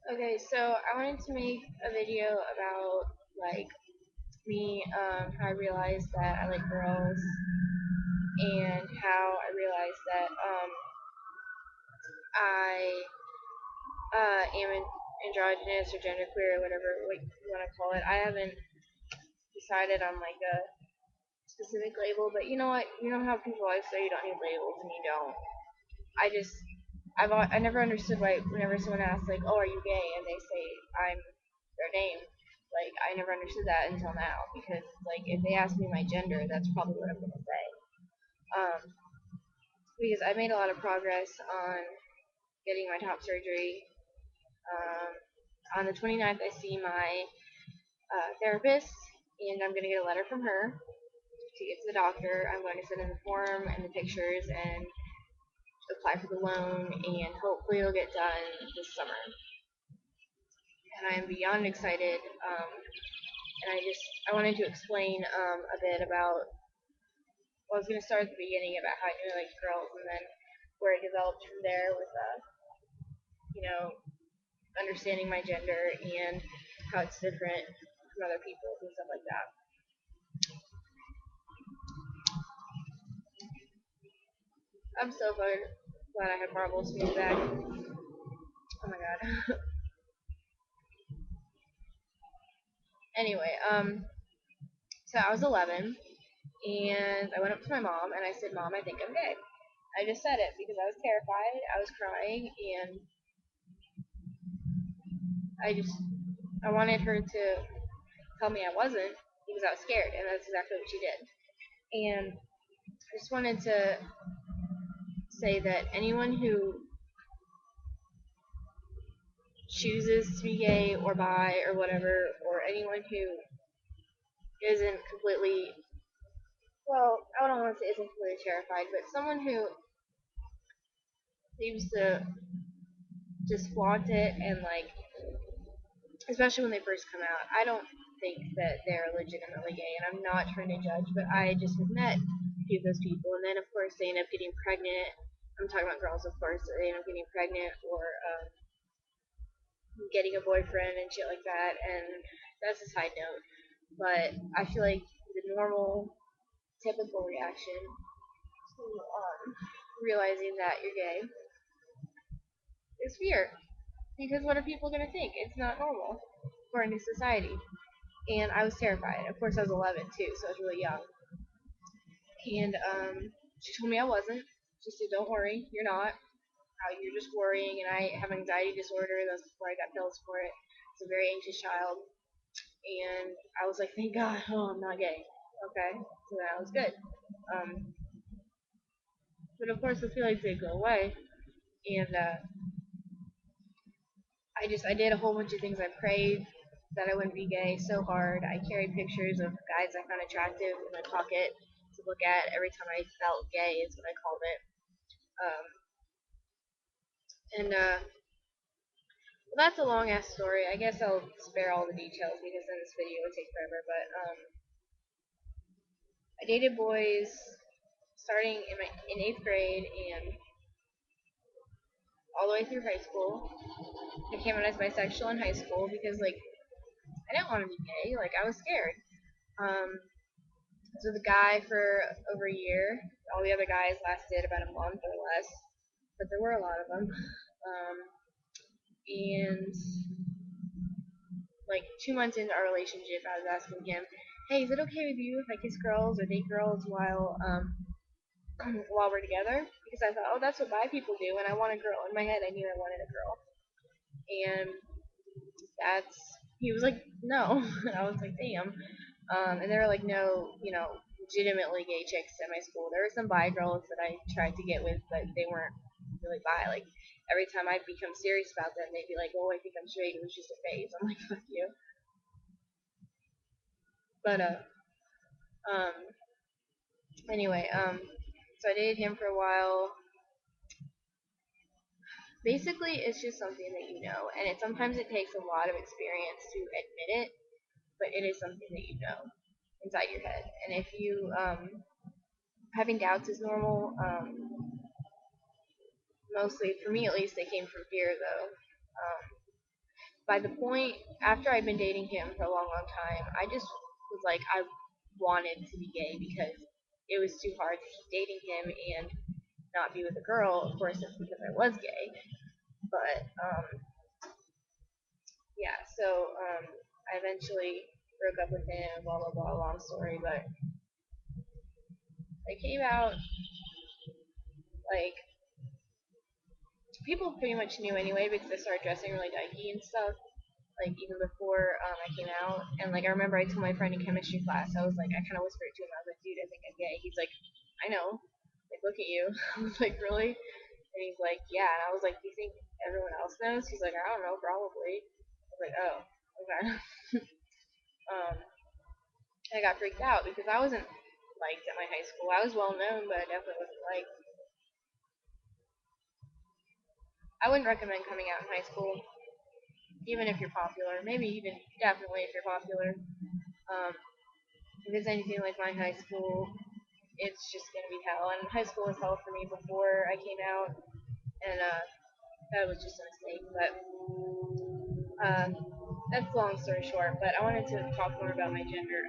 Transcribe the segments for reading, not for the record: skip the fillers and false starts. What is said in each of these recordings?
Okay, so I wanted to make a video about like me, how I realized that I like girls, and how I realized that I am an androgynous or genderqueer or whatever you want to call it. I haven't decided on like a specific label, but you know what? You know how people always say you don't need labels, and you don't. I just I never understood why whenever someone asks like, "Oh, are you gay?" and they say I'm their name, like I never understood that until now because like if they ask me my gender, that's probably what I'm gonna say. Um, because I made a lot of progress on getting my top surgery. Um, on the 29th, I see my therapist, and I'm gonna get a letter from her to get to the doctor. I'm going to send in the form and the pictures and apply for the loan, and hopefully it'll get done this summer. And I am beyond excited. And I wanted to explain a bit about. Well, I was gonna start at the beginning about how I knew I liked girls, and then where it developed from there with you know understanding my gender and how it's different from other people and stuff like that. I'm so glad I had marbles to be back. Oh my god. Anyway, so I was 11, and I went up to my mom and I said, "Mom, I think I'm gay." I just said it because I was terrified. I was crying, and I wanted her to tell me I wasn't because I was scared, and that's exactly what she did. And I just wanted to say that anyone who chooses to be gay or bi or whatever, or anyone who isn't completely, well, I don't want to say isn't completely terrified, but someone who seems to just flaunt it and like, especially when they first come out, I don't think that they're legitimately gay, and I'm not trying to judge, but I just have met a few of those people, and then of course they end up getting pregnant. I'm talking about girls, of course. They end up getting pregnant or getting a boyfriend and shit like that, and that's a side note. But I feel like the normal, typical reaction to realizing that you're gay is fear. Because what are people going to think? It's not normal according to society. And I was terrified. Of course, I was 11 too, so I was really young. And she told me I wasn't. She said, "Don't worry, you're not. You're just worrying." And I have anxiety disorder. That's before I got pills for it. It's a very anxious child. And I was like, "Thank God, oh, I'm not gay." Okay, so that was good. Um, but of course, the feelings didn't go away. And I did a whole bunch of things. I prayed that I wouldn't be gay so hard. I carried pictures of guys I found attractive in my pocket to look at every time I felt gay, is what I called it. Um, and well, that's a long ass story. I guess I'll spare all the details because then this video would take forever. But I dated boys starting in eighth grade and all the way through high school. I came out as bisexual in high school because like I didn't want to be gay. Like I was scared. Um, so the guy for over a year. All the other guys lasted about a month or less, but there were a lot of them. And like 2 months into our relationship, I was asking him, "Hey, is it okay with you if I kiss girls or date girls while we're together?" Because I thought, oh, that's what bi people do, and I want a girl. In my head, I knew I wanted a girl, and that's he was like, no, and I was like, damn. And there were like no, legitimately gay chicks at my school. There were some bi girls that I tried to get with, but they weren't really bi. Like every time I'd become serious about them, they'd be like, "Oh, I think I'm straight. It was just a phase." I'm like, "Fuck you." But um, anyway, so I dated him for a while. Basically, it's just something that you know, and sometimes it takes a lot of experience to admit it, but it is something that you know inside your head. And if you having doubts is normal. Mostly for me, at least, they came from fear, though. by the point after I'd been dating him for a long, long time, I just was like, I wanted to be gay because it was too hard to keep dating him and not be with a girl. Of course, it's because I was gay. But yeah, so I eventually broke up with him. Blah blah blah. Long story, but I came out like people pretty much knew anyway because I started dressing really dykey and stuff. Like even before I came out, and like I remember I told my friend in chemistry class, I was like, I kind of whispered to him, I was like, dude, I think I'm gay. He's like, I know. Like, look at you. I was like, really? And he's like, yeah. And I was like, do you think everyone else knows? He's like, I don't know, probably. I was like, oh, okay. um, I got freaked out because I wasn't liked at my high school. I was well known, but I definitely wasn't liked. I wouldn't recommend coming out in high school, even if you're popular. Maybe even definitely if you're popular. If it's anything like my high school, it's just gonna be hell. And high school was hell for me before I came out, and that was just a mistake. But um, that's a long story short. But I wanted to talk more about my gender.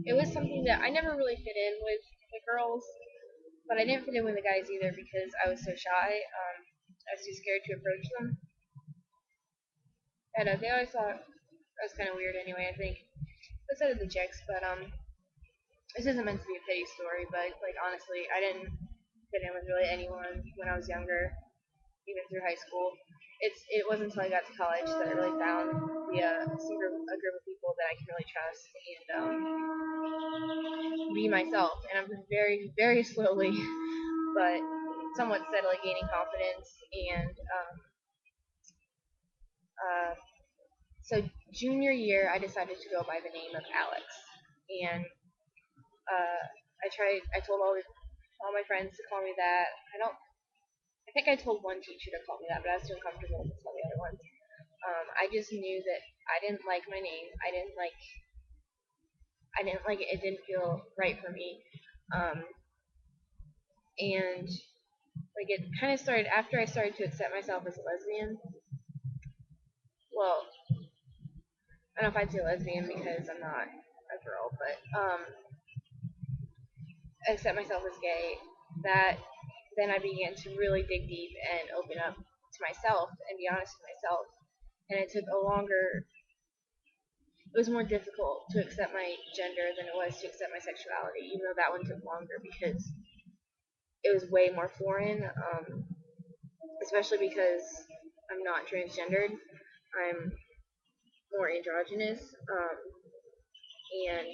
It was something that I never really fit in with the girls, but I didn't fit in with the guys either because I was so shy. I was too scared to approach them, and they always thought I was kind of weird anyway. I think, so did the chicks. But this isn't meant to be a pity story, but like honestly, I didn't fit in with really anyone when I was younger, even through high school. It wasn't until I got to college that I really found a group of people that I can really trust and be myself. And I'm very very slowly, but somewhat steadily gaining confidence. And uh, so junior year, I decided to go by the name of Alex, and I told all my friends to call me that. I think I told one teacher to call me that, but I was too uncomfortable to tell the other ones. I just knew that I didn't like my name. I didn't like it. It didn't feel right for me. Um, and like it kind of started after I started to accept myself as a lesbian. Well, I don't know if I'd say lesbian because I'm not a girl, but accept myself as gay. That then I began to really dig deep and open up to myself and be honest with myself. And it took a longer it was more difficult to accept my gender than it was to accept my sexuality, even though that one took longer because it was way more foreign, especially because I'm not transgendered. I'm more androgynous, and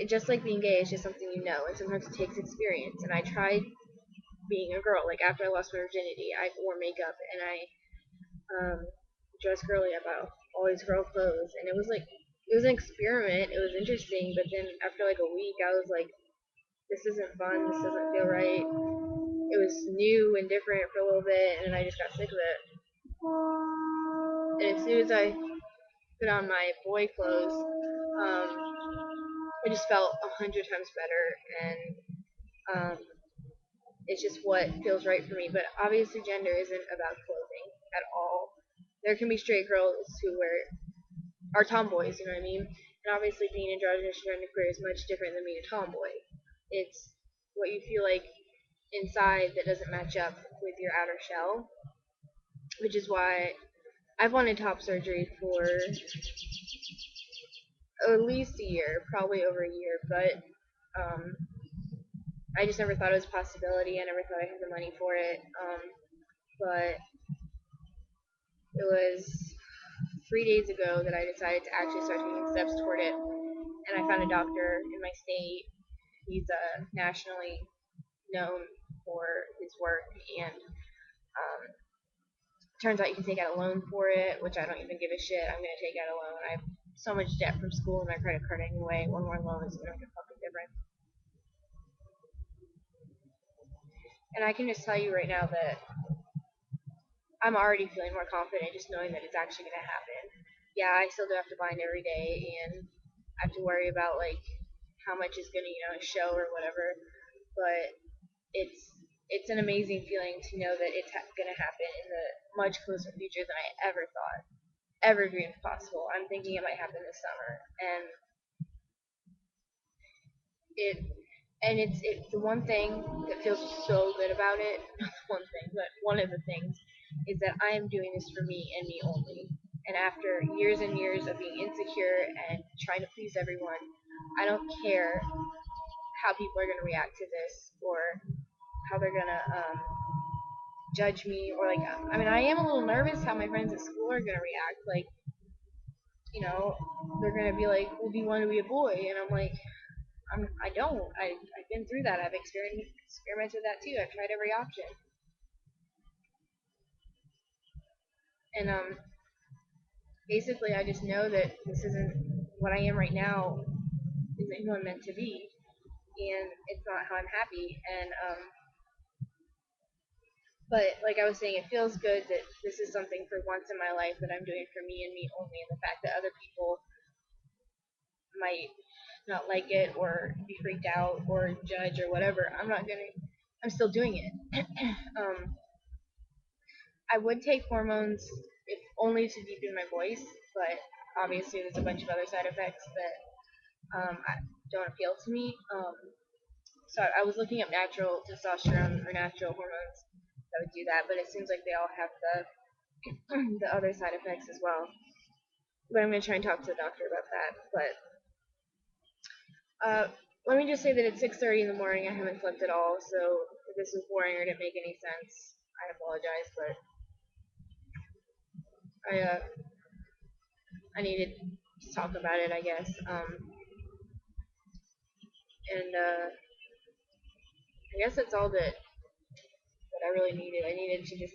just like being gay is just something you know, and sometimes it takes experience. And I tried being a girl. Like after I lost my virginity, I wore makeup and I dressed girly. I bought all these girl clothes, and it was an experiment. It was interesting, but then after like a week, I was like, this isn't fun. This doesn't feel right. It was new and different for a little bit, and then I just got sick of it. And as soon as I put on my boy clothes, it just felt 100 times better, and it's just what feels right for me. But obviously, gender isn't about clothing at all. There can be straight girls who are tomboys, you know what I mean? And obviously, being androgynous and genderqueer is much different than being a tomboy. It's what you feel like inside that doesn't match up with your outer shell, which is why I've wanted top surgery for at least a year, probably over a year, but I just never thought it was a possibility. I never thought I had the money for it. But it was 3 days ago that I decided to actually start taking steps toward it, and I found a doctor in my state. He's nationally known for his work, and turns out you can take out a loan for it, which I don't even give a shit. I'm gonna take out a loan. I have so much debt from school and my credit card anyway. One more loan is gonna make a fucking difference. And I can just tell you right now that I'm already feeling more confident just knowing that it's actually gonna happen. Yeah, I still do have to bind every day, and I have to worry about like how much is gonna show or whatever. But it's it's an amazing feeling to know that it's going to happen in the much closer future than I ever thought, ever dreamed possible. I'm thinking it might happen this summer, and it it's the one thing that feels so good about it. Not the one thing, but one of the things is that I am doing this for me and me only. And after years and years of being insecure and trying to please everyone, I don't care how people are going to react to this or how they're going to judge me or like I mean I am a little nervous how my friends at school are going to react, like you know they're going to be like, well, do you want to be a boy? And I'm like, I don't. I've been through that. I've experimented with that too. I've tried every option. And basically, I just know that this isn't what I am right now. Isn't who I'm meant to be, and it's not how I'm happy. And but like I was saying, it feels good that this is something for once in my life that I'm doing for me and me only. And the fact that other people might not like it or be freaked out or judge or whatever, I'm not gonna. I'm still doing it. um, I would take hormones if only to deepen my voice, but obviously there's a bunch of other side effects that don't appeal to me. So I was looking up natural testosterone or natural hormones that would do that, but it seems like they all have the other side effects as well. But I'm gonna try and talk to the doctor about that. But let me just say that it's 6:30 in the morning. I haven't slept at all, so if this is boring or didn't make any sense, I apologize. But I needed to talk about it, I guess. And I guess that's all that I really needed. I needed to just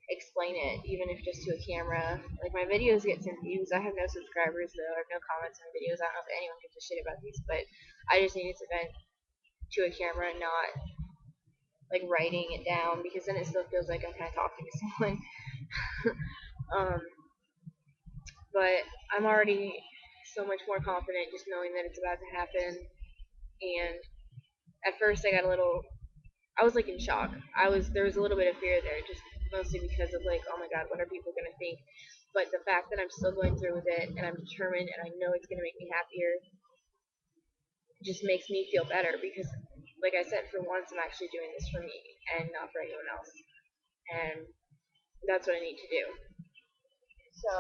explain it, even if just to a camera. Like my videos get some views. I have no subscribers though. I have no comments on videos. I don't know if anyone gives a shit about these, but I just needed to vent to a camera and not like writing it down because then it still feels like I'm kind of talking to someone. um, but I'm already so much more confident just knowing that it's about to happen. And at first I got a little I was like in shock. There was a little bit of fear there, just mostly because of like, oh my god, what are people gonna think? But the fact that I'm still going through with it and I'm determined and I know it's gonna make me happier just makes me feel better because, like I said, for once I'm actually doing this for me and not for anyone else, and that's what I need to do. So,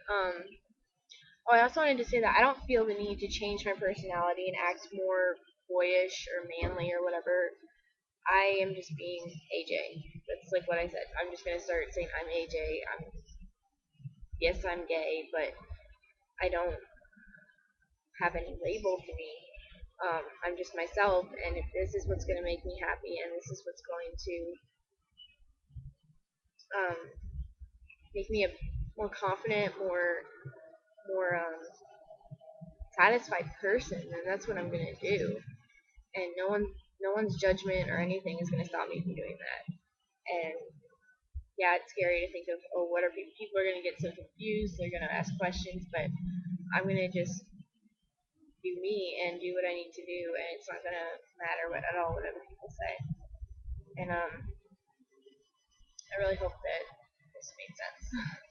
um, oh, I also wanted to say that I don't feel the need to change my personality and act more boyish or manly or whatever. I am just being AJ. That's like what I said. I'm just gonna start saying I'm AJ. Yes, I'm gay, but I don't have any label to me. I'm just myself, and if this is what's gonna make me happy, and this is what's going to um, make me a more confident, more satisfied person, then that's what I'm gonna do. And no one's judgment or anything is gonna stop me from doing that. And yeah, it's scary to think of, oh, what are people are gonna get so confused? They're gonna ask questions, but I'm gonna just do me and do what I need to do, and it's not gonna matter what at all whatever people say. And I really hope that this made sense.